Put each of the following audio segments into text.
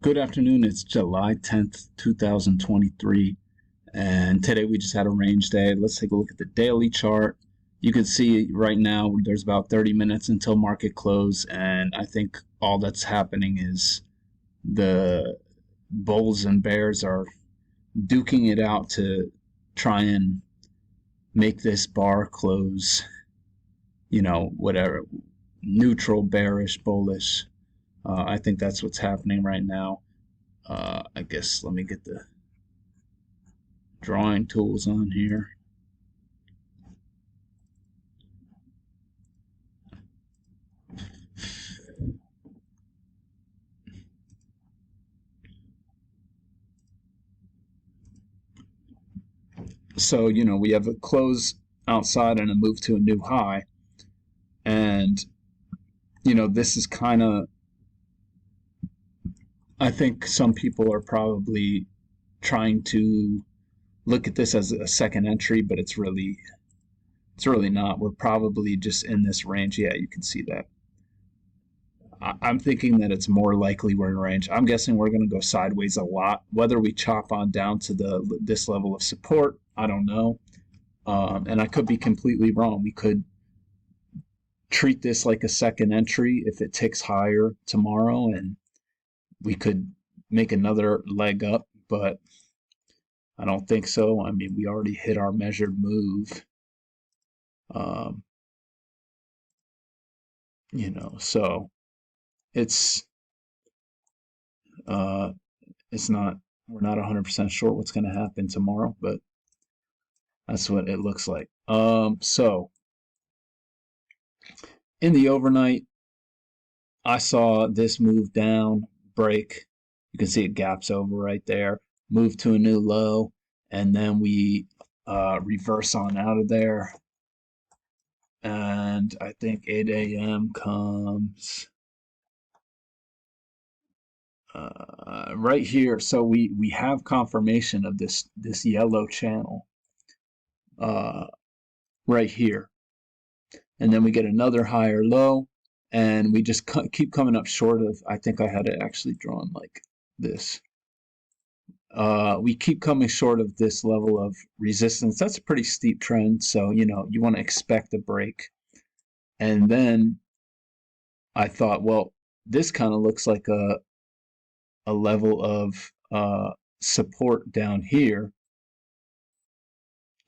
Good afternoon. It's July 10th, 2023, and today we just had a range day. Let's take a look at the daily chart. You can see right now there's about 30 minutes until market close, and I think all that's happening is the bulls and bears are duking it out to try and make this bar close, whatever, neutral, bearish, bullish. I think that's what's happening right now. I guess let me get the drawing tools on here. So, we have a close outside and a move to a new high. And, this is kind of, I think some people are probably trying to look at this as a second entry, but it's really not. We're probably just in this range. Yeah, you can see that. I'm thinking that it's more likely we're in range. I'm guessing we're going to go sideways a lot. Whether we chop on down to this level of support, I don't know. And I could be completely wrong. We could treat this like a second entry if it ticks higher tomorrow, and we could make another leg up, but I don't think so. I mean, we already hit our measured move. Um, so it's uh, it's not we're not 100% sure what's going to happen tomorrow, but that's what it looks like. So in the overnight, I saw this move down, break. You can see it gaps over right there, move to a new low, and then we reverse on out of there. And I think 8 a.m. comes right here. So we have confirmation of this yellow channel right here. And then we get another higher low, and we just keep coming up short of, I think I had it actually drawn like this. We keep coming short of this level of resistance. That's a pretty steep trend, so you want to expect a break. And then I thought, well, this kind of looks like a level of support down here.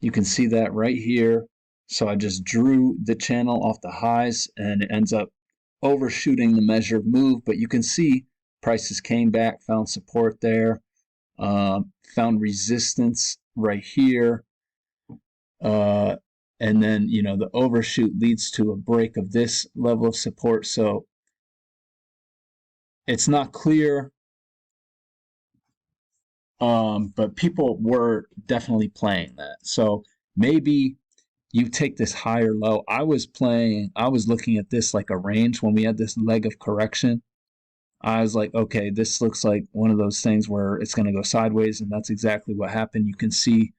You can see that right here. So I just drew the channel off the highs, and it ends up overshooting the measured move. But you can see prices came back, found support there, found resistance right here. And then, the overshoot leads to a break of this level of support. So it's not clear, but people were definitely playing that. So maybe you take this higher low. I was looking at this like a range when we had this leg of correction. I was like, okay, this looks like one of those things where it's going to go sideways, and that's exactly what happened. You can see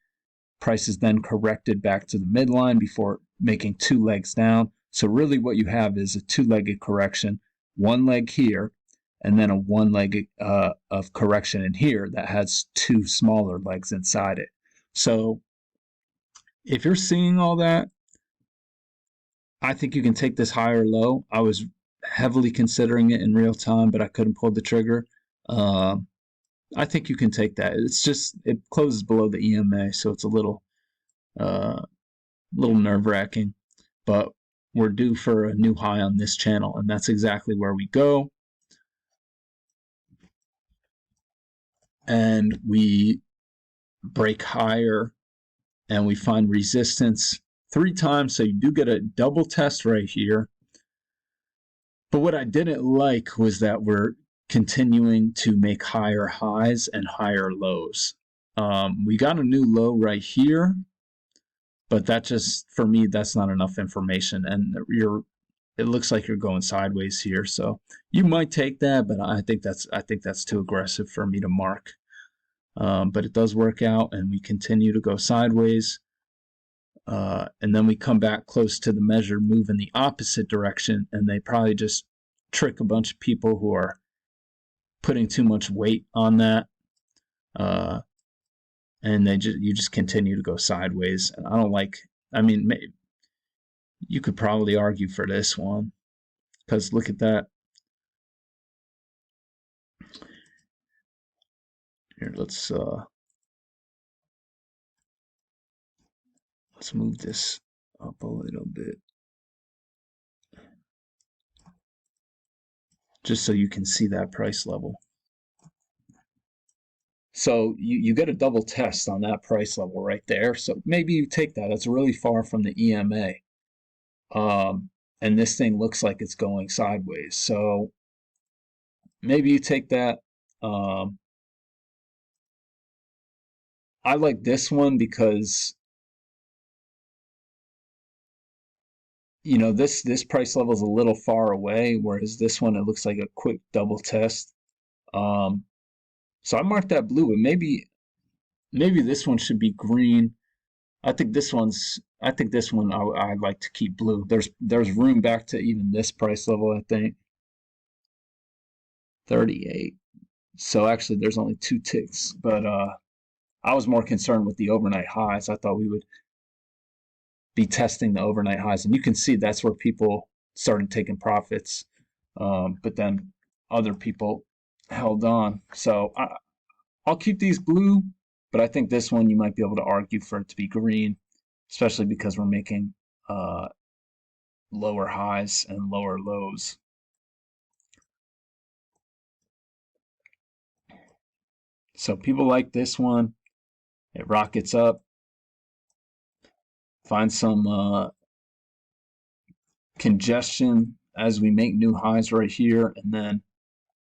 prices then corrected back to the midline before making two legs down. So really what you have is a two-legged correction, one leg here, and then a one leg of correction in here that has two smaller legs inside it. So if you're seeing all that, I think you can take this high or low. I was heavily considering it in real time, but I couldn't pull the trigger. I think you can take that. It's just it closes below the EMA, so it's a little nerve-wracking. But we're due for a new high on this channel, and that's exactly where we go. And we break higher, and we find resistance 3 times, so you do get a double test right here. But what I didn't like was that we're continuing to make higher highs and higher lows. We got a new low right here, but that just, for me, that's not enough information, and it looks like you're going sideways here. So you might take that, but I think that's too aggressive for me to mark. But it does work out, and we continue to go sideways. And then we come back close to the measure, move in the opposite direction, and they probably just trick a bunch of people who are putting too much weight on that. And you just continue to go sideways. And I don't like, I mean, you could probably argue for this one because look at that. Here, let's move this up a little bit just so you can see that price level. So you get a double test on that price level right there. So maybe you take that. It's really far from the EMA. And this thing looks like it's going sideways. So maybe you take that. I like this one because, you know, this price level is a little far away, whereas this one, it looks like a quick double test. So I marked that blue, but maybe this one should be green. I think this one I'd like to keep blue. There's room back to even this price level, I think. 38. So actually there's only 2 ticks, but I was more concerned with the overnight highs. I thought we would be testing the overnight highs, and you can see that's where people started taking profits. But then other people held on. So I'll keep these blue, but I think this one you might be able to argue for it to be green, especially because we're making lower highs and lower lows. So people like this one. It rockets up. Find some congestion as we make new highs right here, and then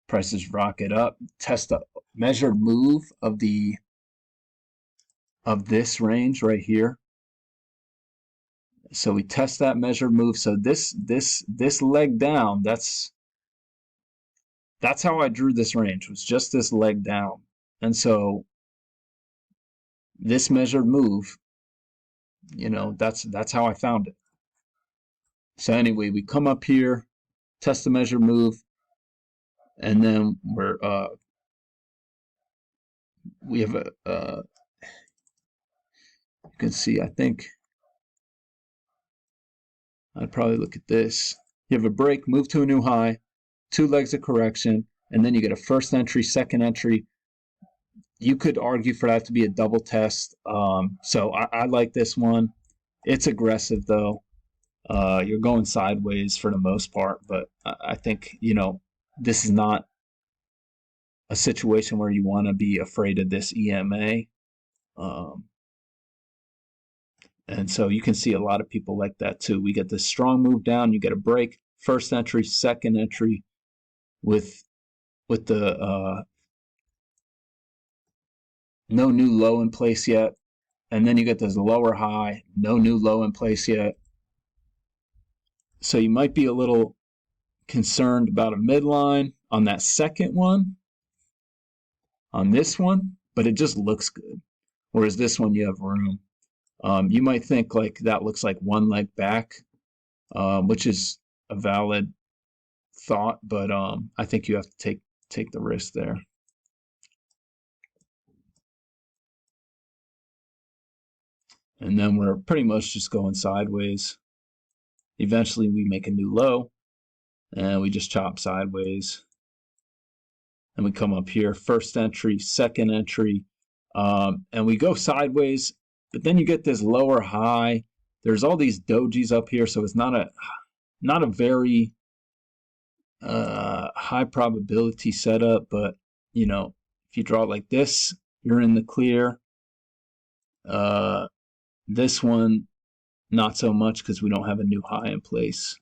prices rocket up. Test a measured move of this range right here. So we test that measured move. So this leg down, that's how I drew this range, was just this leg down. And so this measured move, you know, that's how I found it. So anyway, we come up here, test the measured move, and then we have you can see, I think I'd probably look at this. You have a break, move to a new high, 2 legs of correction, and then you get a first entry, second entry. You could argue for that to be a double test. So I like this one. It's aggressive though. You're going sideways for the most part, but I think, you know, this is not a situation where you want to be afraid of this EMA. And so you can see a lot of people like that too. We get this strong move down, you get a break, first entry, second entry with the no new low in place yet. And then you get this lower high, no new low in place yet. So you might be a little concerned about a midline on that second one, on this one, but it just looks good. Whereas this one, you have room. You might think like that looks like one leg back, which is a valid thought, but I think you have to take the risk there. And then we're pretty much just going sideways. Eventually we make a new low and we just chop sideways. And we come up here, first entry, second entry, and we go sideways, but then you get this lower high. There's all these dojis up here, so it's not a very high probability setup, but you know, if you draw like this, you're in the clear. This one, not so much because we don't have a new high in place.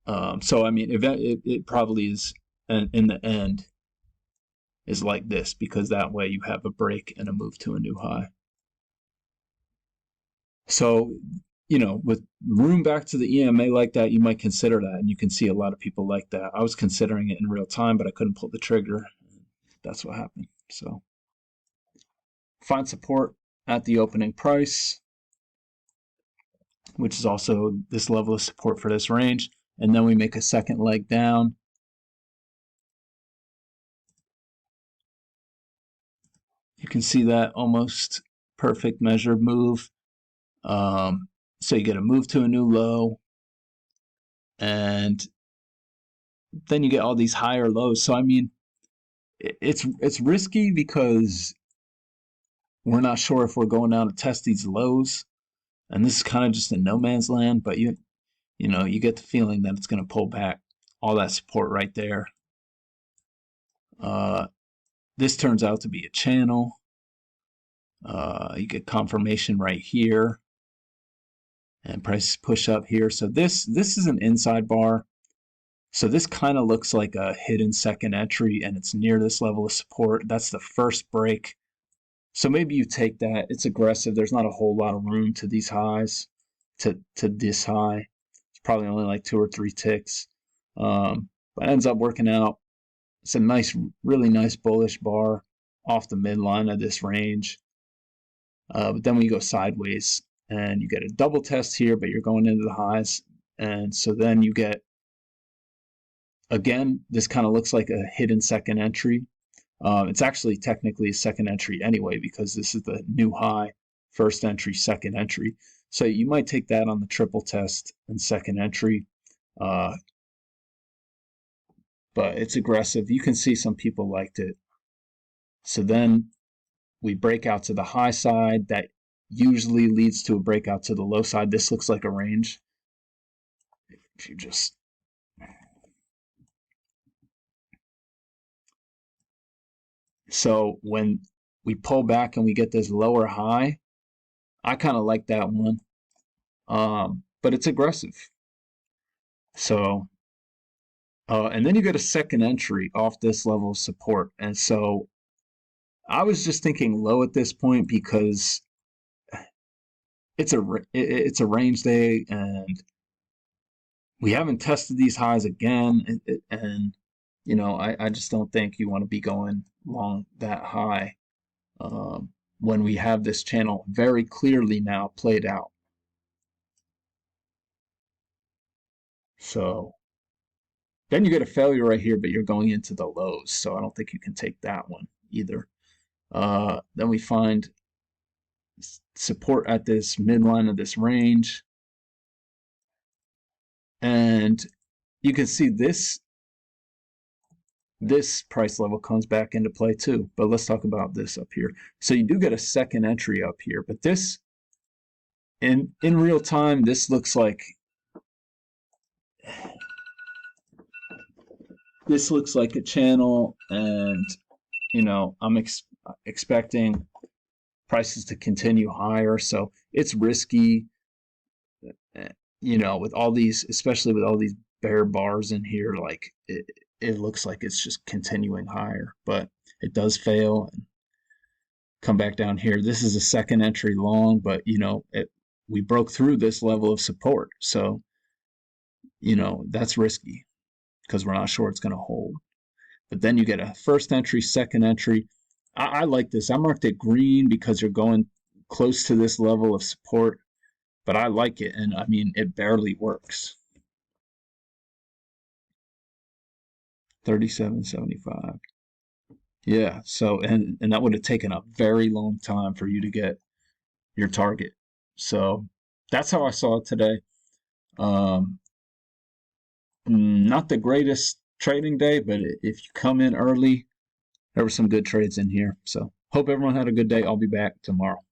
So I mean, it probably is, and in the end, is like this, because that way you have a break and a move to a new high. So, you know, with room back to the EMA like that, you might consider that, and you can see a lot of people like that. I was considering it in real time, but I couldn't pull the trigger. That's what happened. So find support at the opening price, which is also this level of support for this range, and then we make a second leg down. You can see that almost perfect measured move. So you get a move to a new low, and then you get all these higher lows. So I mean, it's risky because we're not sure if we're going down to test these lows, and this is kind of just a no man's land. But you get the feeling that it's going to pull back all that support right there. This turns out to be a channel. You get confirmation right here, and prices push up here. So this is an inside bar. So this kind of looks like a hidden second entry, and it's near this level of support. That's the first break. So maybe you take that. It's aggressive. There's not a whole lot of room to these highs, to this high. It's probably only like 2 or 3 ticks. But it ends up working out. It's a nice, really nice bullish bar off the midline of this range. But then we go sideways, and you get a double test here, but you're going into the highs. And so then you get, again, this kind of looks like a hidden second entry. It's actually technically a second entry anyway, because this is the new high, first entry, second entry. So you might take that on the triple test and second entry. But it's aggressive. You can see some people liked it. So then we break out to the high side. That usually leads to a breakout to the low side. This looks like a range. If you just... So when we pull back and we get this lower high, I kind of like that one. But it's aggressive. So, and then you get a second entry off this level of support. And so I was just thinking low at this point because it's a range day, and we haven't tested these highs again. And I just don't think you want to be going long that high when we have this channel very clearly now played out. So then you get a failure right here, but you're going into the lows, so I don't think you can take that one either. Then we find support at this midline of this range, and you can see this price level comes back into play too. But let's talk about this up here. So you do get a second entry up here, but this in real time, this looks like a channel, and I'm expecting prices to continue higher. So it's risky, with all these, especially with all these bear bars in here. Like it looks like it's just continuing higher, but it does fail and come back down here. This is a second entry long, but we broke through this level of support, so that's risky because we're not sure it's going to hold. But then you get a first entry, second entry. I like this. I marked it green because you're going close to this level of support, but I like it, and I mean, it barely works. 37.75. Yeah, so and that would have taken a very long time for you to get your target. So that's how I saw it today. Not the greatest trading day, but if you come in early, there were some good trades in here. So hope everyone had a good day. I'll be back tomorrow.